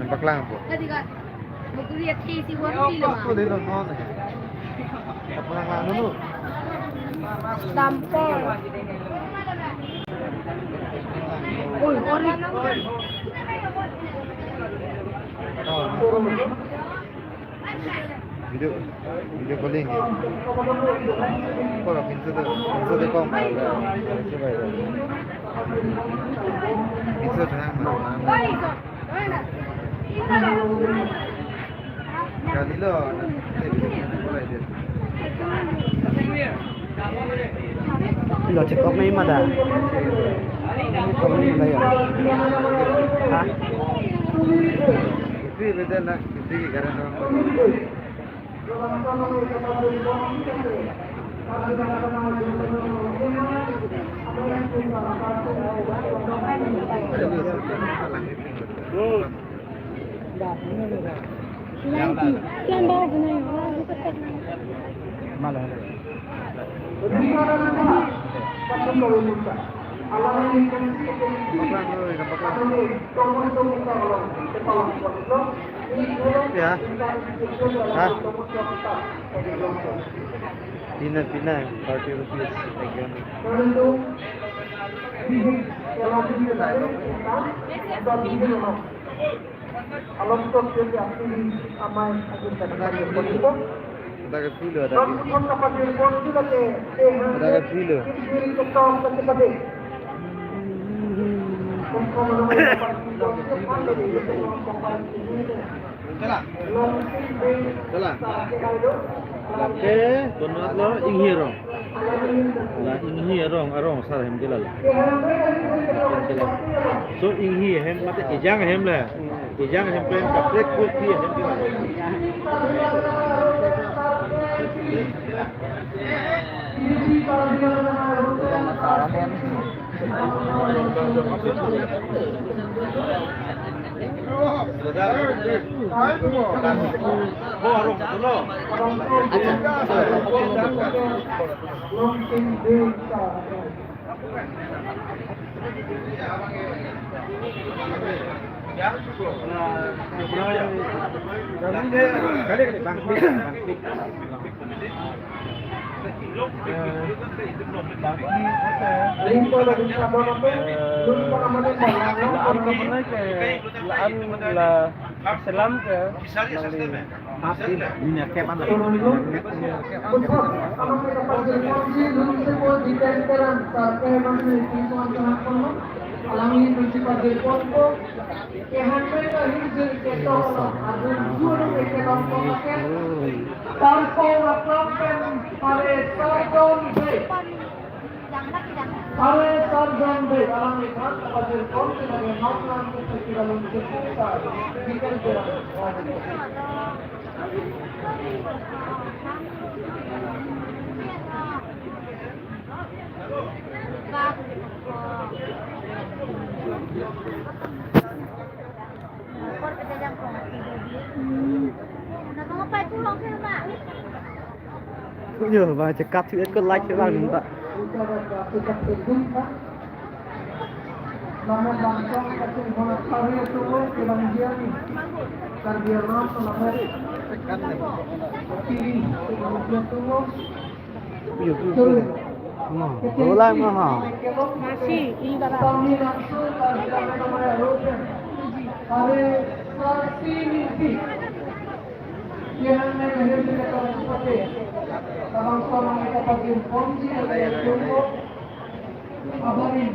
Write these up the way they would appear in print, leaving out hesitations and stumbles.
Nampak lang po. Ako din ang noon eh. Apa nga ano no? Tampol. Uy, ori. Video calling. Por pinso de compra. Pinso tenang Kadilo. Lo check up may mada. Kami kayo. Ha? Itu beda nak, itu karena Yan ba na yun? Malah. Ya. Hah? Pina, 40 rupees. Again. Ada kilo, ada kilo. Jalan. Lake donat lo inghirong. La inghirong arong sar hem jelal. So inghi hem mate ejang hem la. Ejang hem plan kaplet kul thi hem jelal. Selam ke minyak kayak mana? Alangin principal del Congo, que handle hisil que todo, adun guru que todo que tanpa lakukan pada sarjana pada sarjana alangin principal del Congo sebagai naulan seperti dalam seputar bikin berang. Nhờ và chỉ cắt thì cứ like cái bằng vậy. Nama bangsa kecil banget hari itu kurang dia nih, kan dia orang selama kiri dia tuh. Ulang mah. Masih, ini bara. Kami langsung dari nama Rosen. Hari Sarsiniti. Yang mengenai kita seperti bangsa mereka pakai fungsi ada tunggu abarin.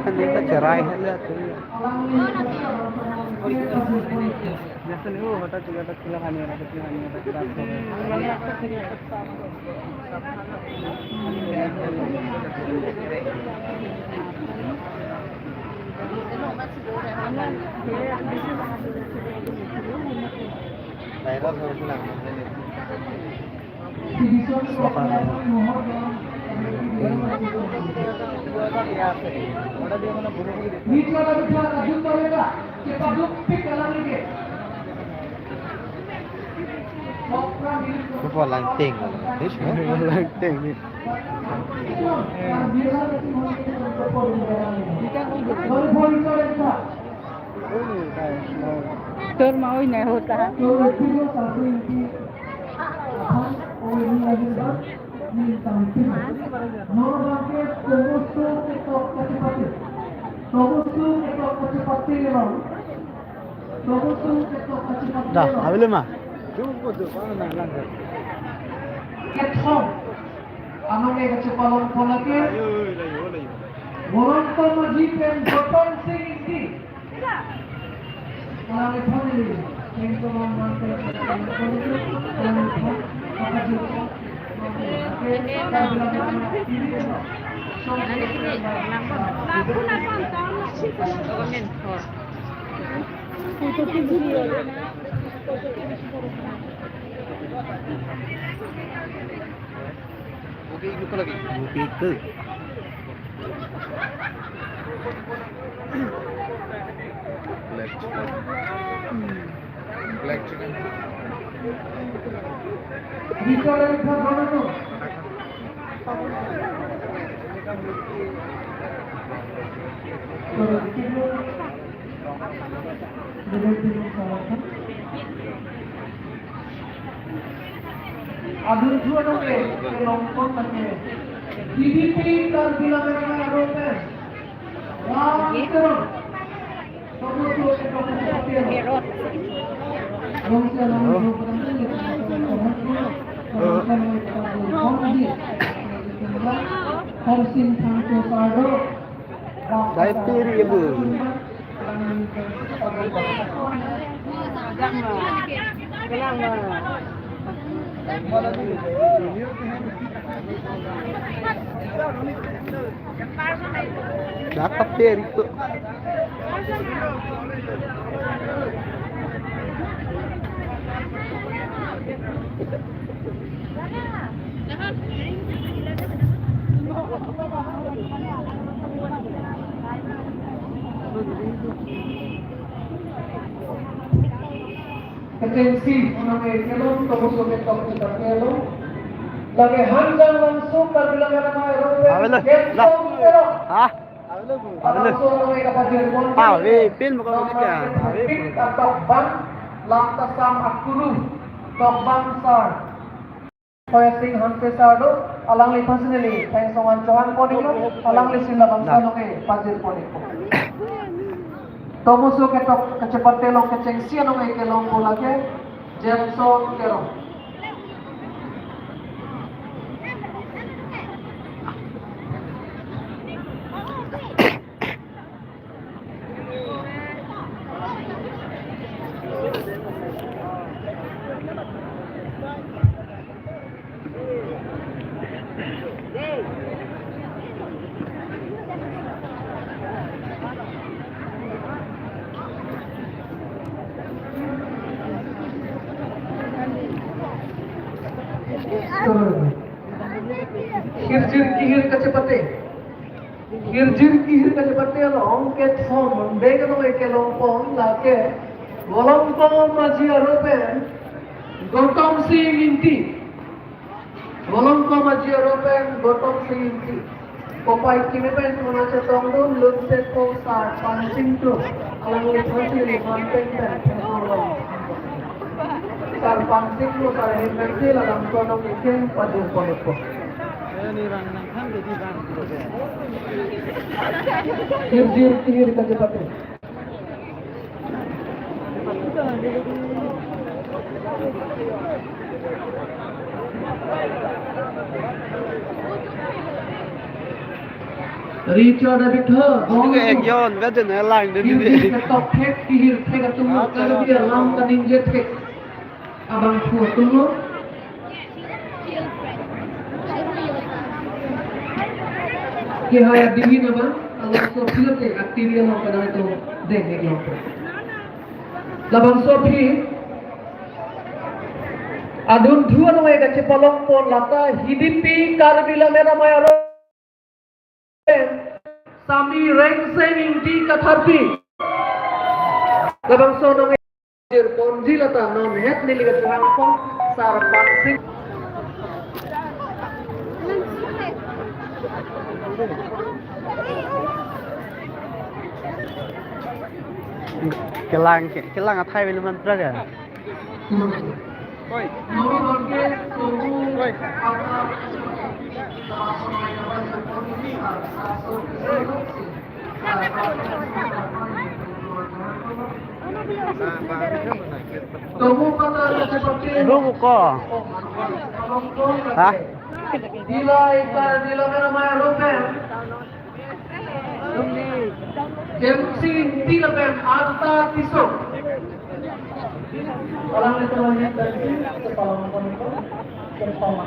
Kan dia cerai lihat tuh. Biasa nih, mata juga ada kecelakaan ya, ada Ko lanting. Lanting ni. Tur mau ini hotel. Dah, habis mah. Ketong, ano may katsipalong polake? Walang pamagitan botong singiti. Walang ipamili. Yung tumamante sa polake, walang ipamili. Bukit tu. Black chicken. Dito rin sa ano? Adun jual ke lompon macam GDP terbilang dengan Eropa. Wah, itu. Semua tu itu kita. Horsin tangko sado. Saya piri ibu. Dapat piri tu. Ketensi mengenai kelom kemusuh ketok kita kelom lagi hanjang langsung terbilang nama Eropa. Lah. Ah. Langsung mengenai kepada Ah, pin bukan kita. pin atau ban lantasam akuru tok bangsar. Koyasing hanse sardo alang li personally thanks someone Johan Poniko alang li sila bangsa no ke Pajir Poniko. Tomuso ketok kecepatan long kecengsia no ke long bola ke Jameson kero. Hirjir kihir kecepatan long ke thom bega no ke lompong lake Wolompong maji Eropa gotong sing inti Wolompong maji Eropa gotong sing inti Popai kini pen mana cetong dun lunte ko sa pancing tu alang li pasi li manteng pen sar pancing lu sar himerti lalang kono iken Pajir Poniko. Hirjir kihir kecepatan. Richard Abitha. Juga ekjon, betul ni lang dia Hirjir ketok tek kihir tek tunggu kalau dia lam kaninje tek. Abang tua tunggu. कि हाया दिवी ना बन अल्लाह सो फिर के एक्टिविटी हम करना तो देखने के ऊपर लबन सो फिर adun dua no ega cepolong pon lata hidipi karbila mera mayaro sami reng sen inti katharpi labang so no Ponjilata non het niligat rangpong sar pansing kelang athai beli mantra ya. Kamu kata seperti Dulu kok. Hah? Dila mera maya ropen. Jemsi dila pen arta tiso. Orang itu banyak dari kepala itu kepala.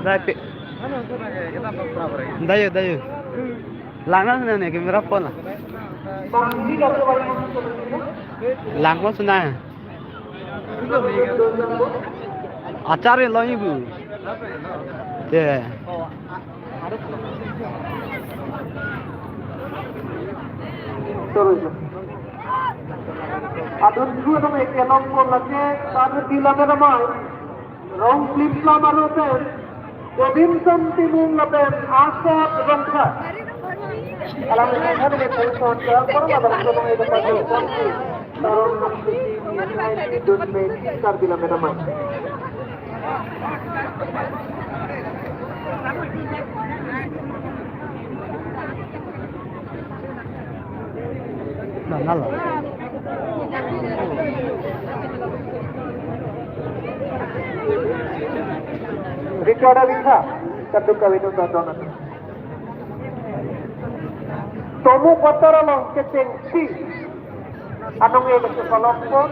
Dai. Dayo. Langna nih kamera phone lah. Bangsi kata banyak. Langko sunai. Acarnya lo ibu. Yeah. Terus. Adun dua nama ekelong pun lagi karena dila mera maya. Rong flip flop aroten. Robinson timung lapen asap rongka. Alam ini ada di telepon ke orang ada langsung itu pada kunci. Taruh nanti di dunia kar bila menaman. Nah, ngalah. Ricardo Vinca, Katuka Vinu Dadona. Tomu Patara Long Keteng Si. Anong ito sa Palongpon?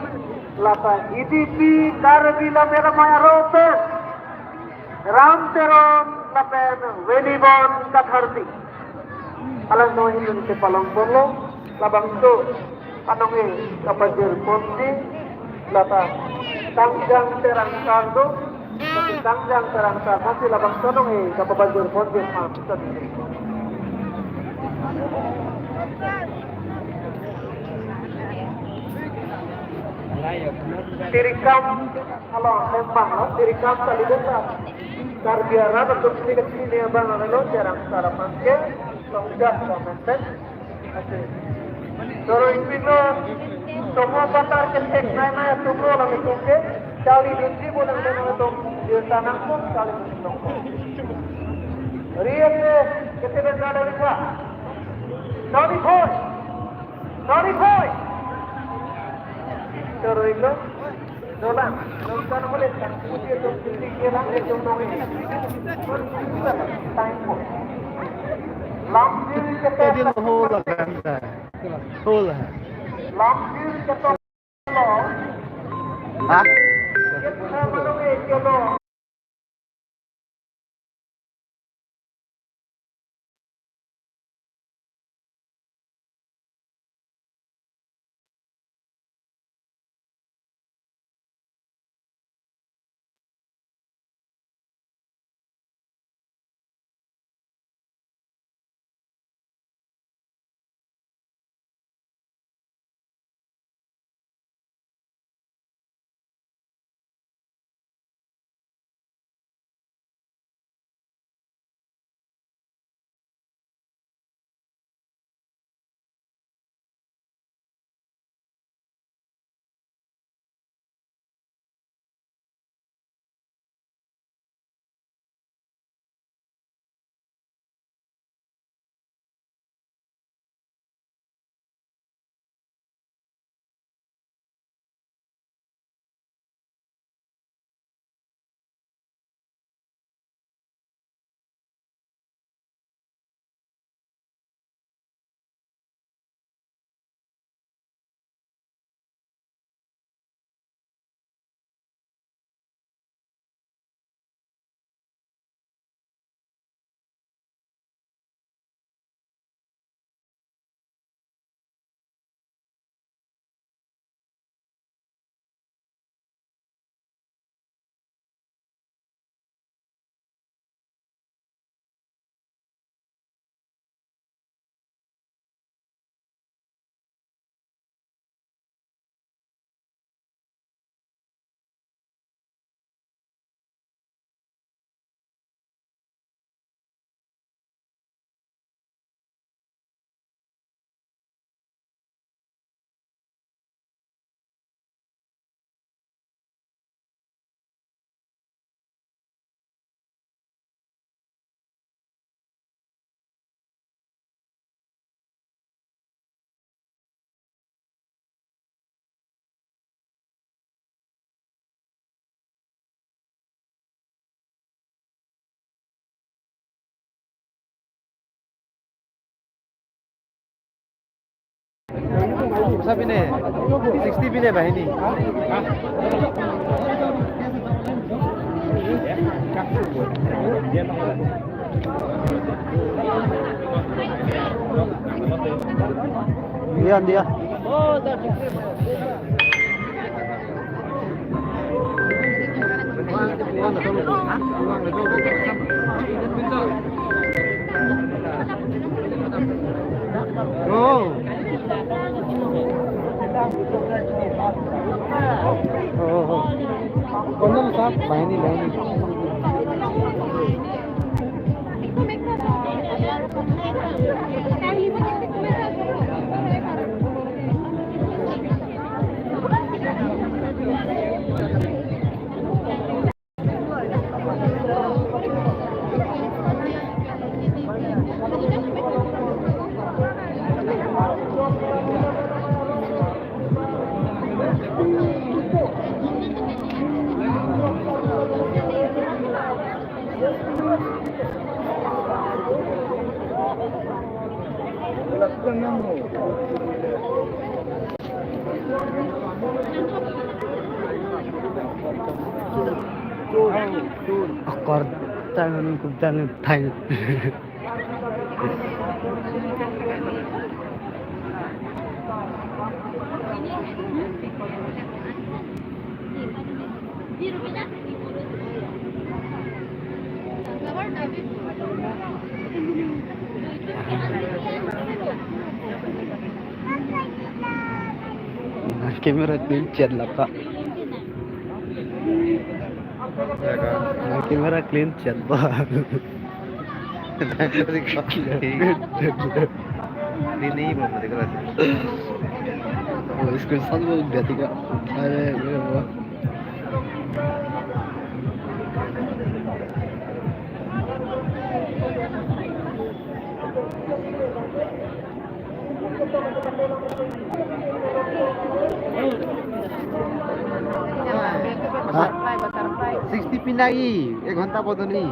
Lapa IDP Darabila Meramaya Roten. Ramteron Lapen Welibon Katharti. Alam mo hindi sa Palongpon lo. Labang to. Anong ito kapagir Ponti. Lapa Tangjang Terang Sardo. Tangjang Terang Sardo. Masih labang tonong kapagir Ponti. Maksud ini. Tirikam, kalau memang tirikam kali besar. Karbiara bentuk sedikit sini abang lo jarang sarapan ke, sudah komenten. Terus itu semua pasar ketek mana semua orang itu ke, kali dinci bulan dengan itu di tanah pun kali itu. Rian ketika ada bisa, sorry boy. Terus itu, dolan, nonton boleh tak? Dia tu pikiran dia cuma ini. Time pun. Lambil kita. Dia hole lah kan. Hole. Lambil kita. Hah? Kita malu kita. Berapa pine? 60 pine भाइ नि. Dia dia. Oh. Oh. Kondom sah, bahini. Akor tangan kudan thay. Kamera clean chat lah Pak. Kamera clean chat Pak. Ini belum ada kelas. Oh, screenshot वो उठ जाती का. अरे मेरे वाह. Butterfly. 60 pin lagi. 1 घंटा बदली.